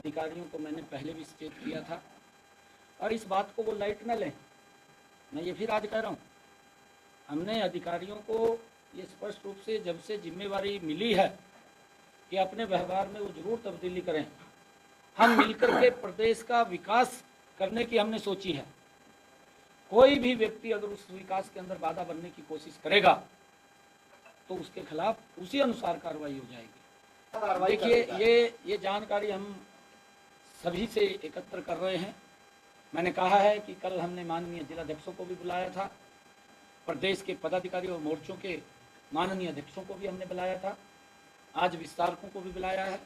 अधिकारियों को मैंने पहले भी सचेत किया था और इस बात को वो लाइट न लें। मैं ये फिर आज कह रहा हूँ, हमने अधिकारियों को ये स्पष्ट रूप से जब से जिम्मेवारी मिली है कि अपने व्यवहार में वो जरूर तब्दीली करें। हम मिलकर के प्रदेश का विकास करने की हमने सोची है। कोई भी व्यक्ति अगर उस विकास के अंदर बाधा बनने की कोशिश करेगा तो उसके खिलाफ उसी अनुसार कार्रवाई हो जाएगी। देखिए, ये जानकारी हम सभी से एकत्र कर रहे हैं। मैंने कहा है कि कल हमने माननीय जिलाध्यक्षों को भी बुलाया था, प्रदेश के पदाधिकारी और मोर्चों के माननीय अध्यक्षों को भी हमने बुलाया था, आज विस्तारकों को भी बुलाया है।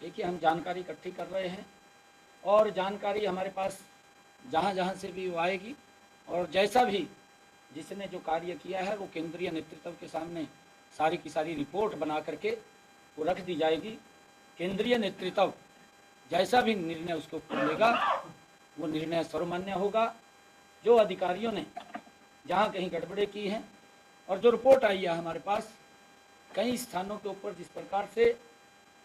देखिए, हम जानकारी इकट्ठी कर रहे हैं और जानकारी हमारे पास जहाँ जहाँ से भी आएगी और जैसा भी जिसने जो कार्य किया है वो केंद्रीय नेतृत्व के सामने सारी की सारी रिपोर्ट बना करके वो रख दी जाएगी। केंद्रीय नेतृत्व जैसा भी निर्णय उसके ऊपर लेगा वो निर्णय सर्वमान्य होगा। जो अधिकारियों ने जहाँ कहीं गड़बड़े की हैं और जो रिपोर्ट आई है हमारे पास कई स्थानों के ऊपर जिस प्रकार से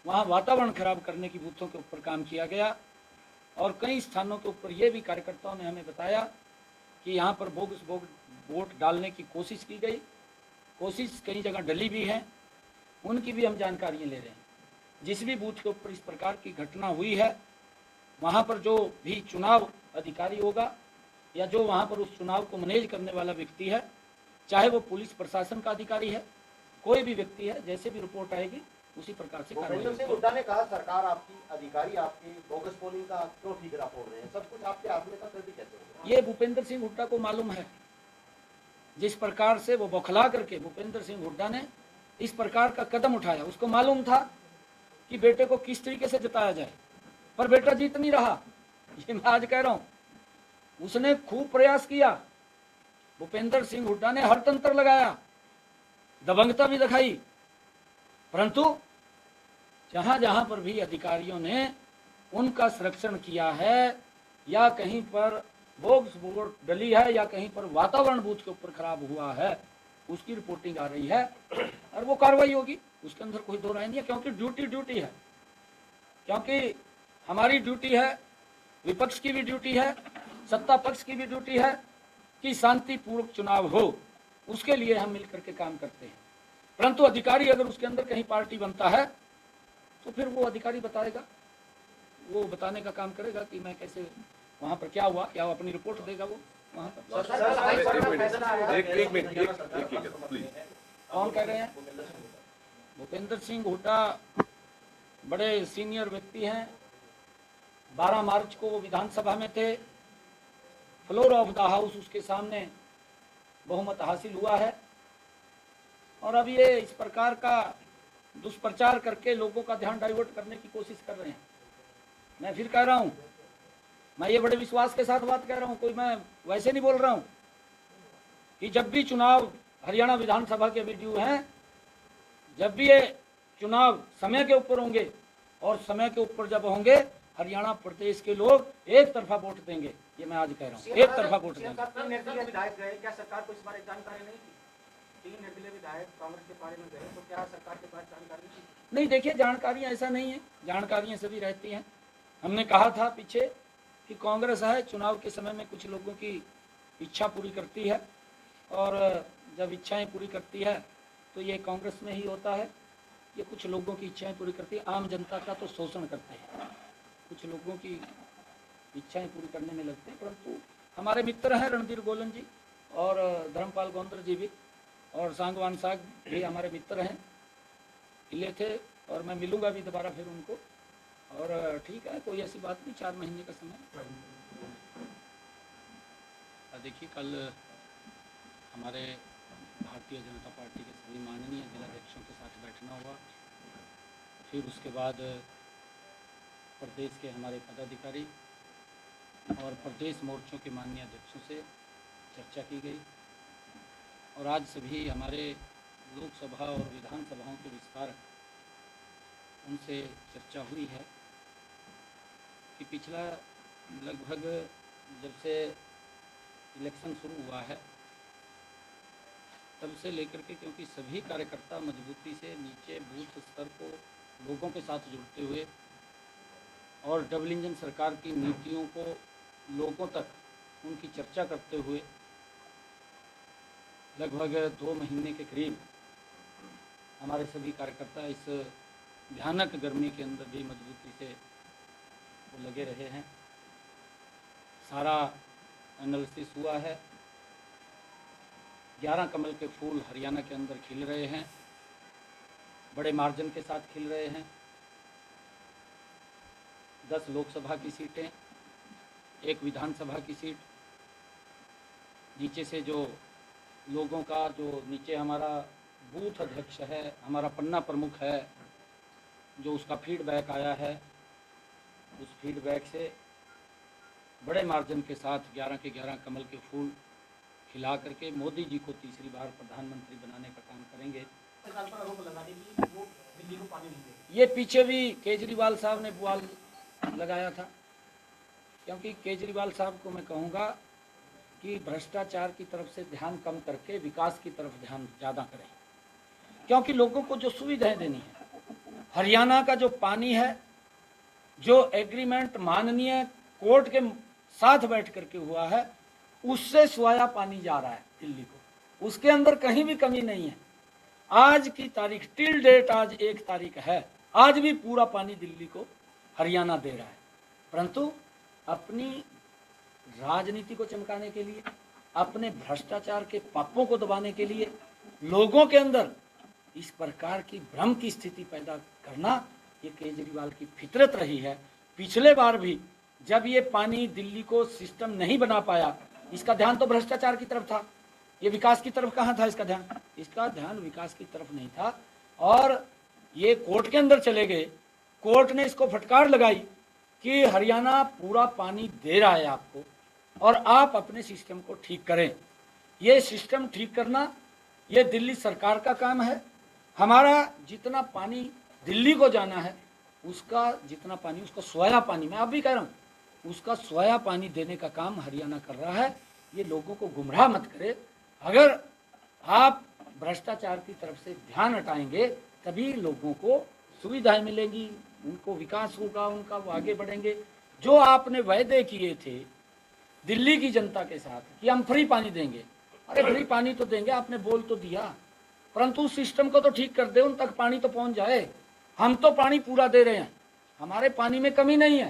वहाँ वातावरण खराब करने की बूथों के ऊपर काम किया गया और कई स्थानों के ऊपर ये भी कार्यकर्ताओं ने हमें बताया कि यहाँ पर बोगस वोट डालने की कोशिश की गई, कोशिश कई जगह डली भी है, उनकी भी हम जानकारियाँ ले रहे हैं। जिस भी बूथ के ऊपर इस प्रकार की घटना हुई है वहाँ पर जो भी चुनाव अधिकारी होगा या जो वहाँ पर उस चुनाव को मैनेज करने वाला व्यक्ति है, चाहे वो पुलिस प्रशासन का अधिकारी है, कोई भी व्यक्ति है, जैसे भी रिपोर्ट आएगी उसी प्रकार से भूपेंद्र सिंह हुड्डा ने कहा सरकार आपकी, अधिकारी आपकी बोगस पोलिंग का क्यों ठीकरा फोड़ रहे हैं, सब कुछ आपके हाथ में था, फिर भी कैसे होगा? ये भूपेंद्र सिंह हुड्डा को मालूम है। जिस प्रकार से वो बौखला करके भूपेंद्र सिंह हुड्डा ने इस प्रकार का कदम उठाया, उसको मालूम था कि बेटे को किस तरीके से जिताया जाए, पर बेटा जीत नहीं रहा। ये मैं आज कह रहा हूँ, उसने खूब प्रयास किया। भूपेंद्र सिंह हुड्डा ने हर तंत्र लगाया, दबंगता भी दिखाई, परंतु जहां जहां पर भी अधिकारियों ने उनका संरक्षण किया है या कहीं पर बोगस वोट डली है या कहीं पर वातावरण बूथ के ऊपर खराब हुआ है, उसकी रिपोर्टिंग आ रही है और वो कार्रवाई होगी, उसके अंदर कोई दो राय नहीं है। क्योंकि ड्यूटी है, क्योंकि हमारी ड्यूटी है, विपक्ष की भी ड्यूटी है, सत्ता पक्ष की भी ड्यूटी है कि शांतिपूर्वक चुनाव हो, उसके लिए हम मिलकर के काम करते हैं। परंतु अधिकारी अगर उसके अंदर कहीं पार्टी बनता है तो फिर वो अधिकारी बताएगा, वो बताने का काम करेगा कि मैं कैसे वहाँ पर क्या हुआ, क्या वो अपनी रिपोर्ट देगा वो वहाँ पर। कौन कह रहे हैं? भूपेंद्र सिंह हुड्डा बड़े सीनियर व्यक्ति हैं। 12 मार्च को वो विधानसभा में थे, फ्लोर ऑफ द हाउस उसके सामने बहुमत हासिल हुआ है और अब ये इस प्रकार का दुष्प्रचार करके लोगों का ध्यान डाइवर्ट करने की कोशिश कर रहे हैं। मैं फिर कह रहा हूं, मैं ये बड़े विश्वास के साथ बात कह रहा हूं, कोई मैं वैसे नहीं बोल रहा हूं कि जब भी चुनाव हरियाणा विधानसभा के भी ड्यू हैं, जब भी ये चुनाव समय के ऊपर होंगे और समय के ऊपर जब होंगे हरियाणा प्रदेश के लोग एक तरफा वोट देंगे। ये मैं आज कह रहा हूँ, एक तरफा वोट देंगे। विधायक गए, क्या सरकार को इस बारे में जानकारी नहीं थी? 3 निर्दलीय विधायक कांग्रेस के पारे में गए, तो क्या सरकार के पास जानकारी नहीं? देखिए, जानकारियां ऐसा नहीं है, जानकारियां सभी रहती हैं। हमने कहा था पीछे कि कांग्रेस है चुनाव के समय में कुछ लोगों की इच्छा पूरी करती है और जब इच्छाएं पूरी करती है तो ये कांग्रेस में ही होता है, ये कुछ लोगों की इच्छाएं पूरी करती है, आम जनता का तो शोषण करते हैं, कुछ लोगों की इच्छाएं पूरी करने में लगते हैं। परंतु हमारे मित्र हैं रणधीर गोलन जी और धर्मपाल गोंदर जी भी और सांगवान साग भी हमारे मित्र हैं, मिले थे और मैं मिलूंगा भी दोबारा फिर उनको। और ठीक है, कोई ऐसी बात नहीं, 4 महीने का समय। देखिए, कल हमारे भारतीय जनता पार्टी के सभी माननीय जिलाध्यक्षों के साथ बैठना हुआ, फिर उसके बाद प्रदेश के हमारे पदाधिकारी और प्रदेश मोर्चों के माननीय अध्यक्षों से चर्चा की गई और आज सभी हमारे लोकसभा और विधानसभाओं के विस्तारक, उनसे चर्चा हुई है कि पिछला लगभग जब से इलेक्शन शुरू हुआ है तब से लेकर के, क्योंकि सभी कार्यकर्ता मजबूती से नीचे बूथ स्तर को लोगों के साथ जुड़ते हुए और डबल इंजन सरकार की नीतियों को लोगों तक उनकी चर्चा करते हुए लगभग 2 महीने के करीब हमारे सभी कार्यकर्ता इस भयानक गर्मी के अंदर भी मजबूती से वो लगे रहे हैं। सारा एनालिसिस हुआ है। 11 कमल के फूल हरियाणा के अंदर खिल रहे हैं, बड़े मार्जिन के साथ खिल रहे हैं। 10 लोकसभा की सीटें, 1 विधानसभा की सीट, नीचे से जो लोगों का जो नीचे हमारा बूथ अध्यक्ष है, हमारा पन्ना प्रमुख है, जो उसका फीडबैक आया है, उस फीडबैक से बड़े मार्जिन के साथ 11 के 11 कमल के फूल खिला करके मोदी जी को तीसरी बार प्रधानमंत्री बनाने का काम करेंगे। सरकार पर आरोप लगा दी कि वो दिल्ली को पानी नहीं दे। ये पीछे भी केजरीवाल साहब ने बुआल लगाया था, क्योंकि केजरीवाल साहब को मैं कहूँगा कि भ्रष्टाचार की तरफ से ध्यान कम करके विकास की तरफ ध्यान ज़्यादा करें, क्योंकि लोगों को जो सुविधाएं देनी है, हरियाणा का जो पानी है, जो एग्रीमेंट माननीय कोर्ट के साथ बैठ करके हुआ है, उससे स्वाया पानी जा रहा है दिल्ली को, उसके अंदर कहीं भी कमी नहीं है। आज की तारीख टिल डेट आज 1 तारीख है, आज भी पूरा पानी दिल्ली को हरियाणा दे रहा है, परंतु अपनी राजनीति को चमकाने के लिए, अपने भ्रष्टाचार के पापों को दबाने के लिए लोगों के अंदर इस प्रकार की भ्रम की स्थिति पैदा करना, ये केजरीवाल की फितरत रही है। पिछले बार भी जब ये पानी दिल्ली को सिस्टम नहीं बना पाया, इसका ध्यान तो भ्रष्टाचार की तरफ था, ये विकास की तरफ कहाँ था इसका ध्यान? इसका ध्यान विकास की तरफ नहीं था, और ये कोर्ट के अंदर चले गए। कोर्ट ने इसको फटकार लगाई कि हरियाणा पूरा पानी दे रहा है आपको, और आप अपने सिस्टम को ठीक करें। ये सिस्टम ठीक करना ये दिल्ली सरकार का काम है। हमारा जितना पानी दिल्ली को जाना है, उसका जितना पानी, उसका सोया पानी, मैं अब भी कह रहा हूँ, उसका सोया पानी देने का काम हरियाणा कर रहा है। ये लोगों को गुमराह मत करे। अगर आप भ्रष्टाचार की तरफ से ध्यान हटाएंगे, तभी लोगों को सुविधाएं मिलेंगी, उनको विकास होगा, उनका वो आगे बढ़ेंगे। जो आपने वायदे किए थे दिल्ली की जनता के साथ कि हम फ्री पानी देंगे, अरे फ्री पानी तो देंगे, आपने बोल तो दिया, परंतु उस सिस्टम को तो ठीक कर दे, उन तक पानी तो पहुंच जाए। हम तो पानी पूरा दे रहे हैं, हमारे पानी में कमी नहीं है,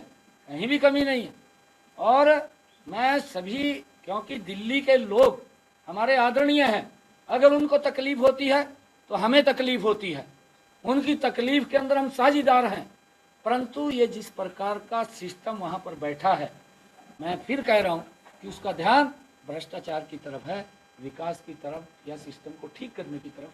कहीं भी कमी नहीं है। और मैं सभी, क्योंकि दिल्ली के लोग हमारे आदरणीय हैं, अगर उनको तकलीफ होती है तो हमें तकलीफ होती है, उनकी तकलीफ के अंदर हम साझीदार हैं। परंतु ये जिस प्रकार का सिस्टम वहाँ पर बैठा है, मैं फिर कह रहा हूँ कि उसका ध्यान भ्रष्टाचार की तरफ है, विकास की तरफ या सिस्टम को ठीक करने की तरफ